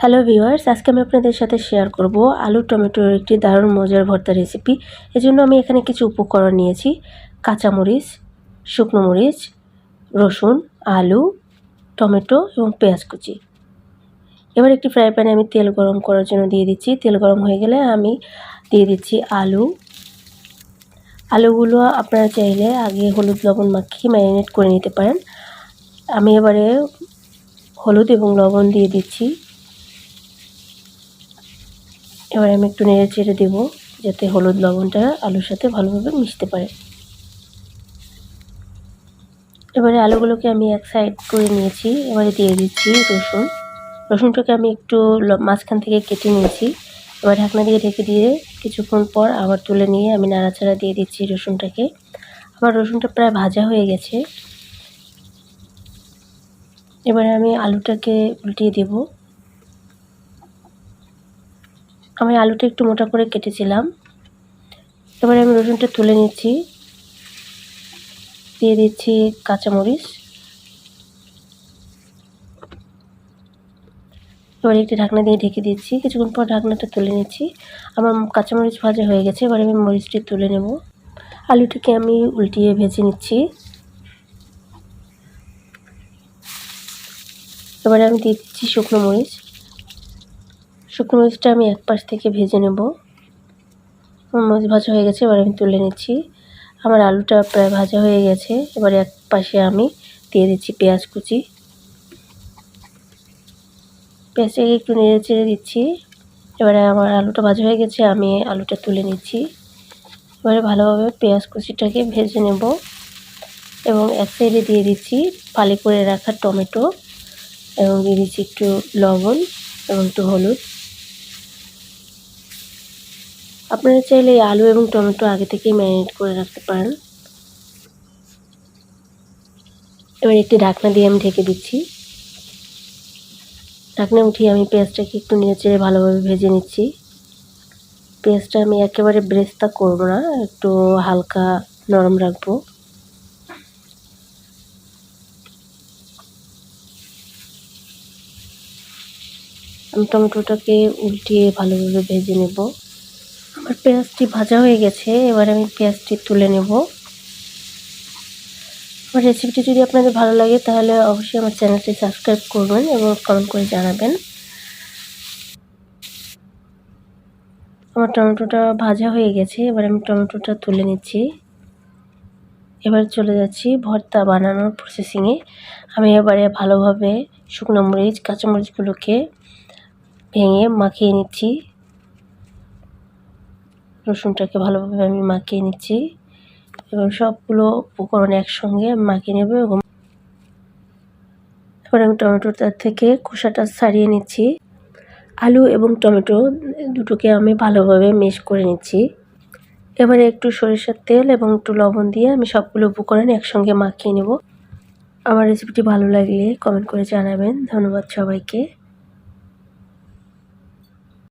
Hello viewers, আজকে আমি আপনাদের সাথে শেয়ার করব আলু টমেটোর একটি দারুণ মজার ভর্তা রেসিপি। এজন্য আমি এখানে কিছু উপকরণ নিয়েছি: কাঁচামরিচ, শুকনো মরিচ, রসুন, আলু, টমেটো এবং পেঁয়াজ কুচি। এবার একটি ফ্রাই প্যানে আমি তেল গরম করার জন্য দিয়ে দিচ্ছি। তেল গরম হয়ে গেলে আমি দিয়ে দিচ্ছি আলুগুলো আপনারা চাইলে আগে হলুদ লবণ মাখিয়ে ম্যারিনেট করে নিতে পারেন। আমি এবারে হলুদ এবং লবণ দিয়ে দিচ্ছি। এবার আমি একটু নেড়ে চেড়ে দেবো যাতে হলুদ লবণটা আলুর সাথে ভালোভাবে মিশতে পারে। এবারে আলুগুলোকে আমি এক সাইড করে নিয়েছি। এবারে দিয়ে দিচ্ছি রসুনটাকে আমি একটু মাঝখান থেকে কেটে নিয়েছি। এবার ঢাকনা দিয়ে ঢেকে দিয়ে কিছুক্ষণ পর আবার তুলে নিয়ে আমি নাড়াচাড়া দিয়ে দিচ্ছি রসুনটাকে। আবার রসুনটা প্রায় ভাজা হয়ে গেছে। এবারে আমি আলুটাকে উল্টিয়ে দেব। আমি আলুটা একটু মোটা করে কেটেছিলাম। এবারে আমি রসুনটা তুলে নিচ্ছি। দিয়ে দিচ্ছি কাঁচামরিচ। এবার একটি ঢাকনা দিয়ে ঢেকে দিচ্ছি। কিছুক্ষণ পর ঢাকনাটা তুলে নিচ্ছি। আমার কাঁচামরিচ ভাজা হয়ে গেছে। এবার আমি মরিচটি তুলে নেব। আলুটাকে আমি উল্টিয়ে ভেজে নিচ্ছি। এবারে আমি দিয়ে দিচ্ছি শুকনো মরিচটা আমি এক পাশ থেকে ভেজে নেব। আমার মরিচ ভাজা হয়ে গেছে। এবার আমি তুলে নিচ্ছি। আমার আলুটা প্রায় ভাজা হয়ে গেছে। এবার এক পাশে আমি দিয়ে দিচ্ছি পেঁয়াজ কুচি। পেঁয়াজটাকে একটু নেড়ে চেড়ে দিচ্ছি। এবারে আমার আলুটা ভাজা হয়ে গেছে, আমি আলুটা তুলে নিচ্ছি। এবারে ভালোভাবে পেঁয়াজ কুচিটাকে ভেজে নেব এবং এক সাইডে দিয়ে দিচ্ছি ফালি করে রাখা টমেটো এবং দিয়ে দিচ্ছি একটু লবণ এবং একটু হলুদ। আপনারা চাইলে আলু এবং টমেটো আগে থেকেই ম্যারিনেট করে রাখতে পারেন। এবার একটি ঢাকনা দিয়ে আমি ঢেকে দিচ্ছি। ঢাকনা উঠিয়ে আমি পেঁয়াজটাকে একটু নেড়েচেড়ে ভালোভাবে ভেজে নিচ্ছি। পেঁয়াজটা আমি একেবারে ব্রেস্তা করব না, একটু হালকা নরম রাখবো। আমি টমেটোটাকে উল্টিয়ে ভালোভাবে ভেজে নেব। আমার পেঁয়াজটি ভাজা হয়ে গেছে। এবার আমি পেঁয়াজটি তুলে নেব। আমার রেসিপিটি যদি আপনাদের ভালো লাগে তাহলে অবশ্যই আমার চ্যানেলটি সাবস্ক্রাইব করবেন এবং কমেন্ট করে জানাবেন। আমার টমেটোটা ভাজা হয়ে গেছে। এবার আমি টমেটোটা তুলে নিচ্ছি। এবার চলে যাচ্ছি ভর্তা বানানোর প্রসেসিংয়ে। আমি এবারে ভালোভাবে শুকনো মরিচ, কাঁচামরিচগুলোকে ভেঙে মাখিয়ে নিচ্ছি। রসুনটাকে ভালোভাবে আমি মাখিয়ে নিচ্ছি এবং সবগুলো উপকরণ একসঙ্গে আমি মাখিয়ে নেব। এবং এবার আমি টমেটোটা থেকে খোসাটা ছাড়িয়ে নিচ্ছি। আলু এবং টমেটো দুটোকে আমি ভালোভাবে মিক্স করে নিচ্ছি। এবারে একটু সরিষার তেল এবং একটু লবণ দিয়ে আমি সবগুলো উপকরণ একসঙ্গে মাখিয়ে নেব। আমার রেসিপিটি ভালো লাগলে কমেন্ট করে জানাবেন। ধন্যবাদ সবাইকে।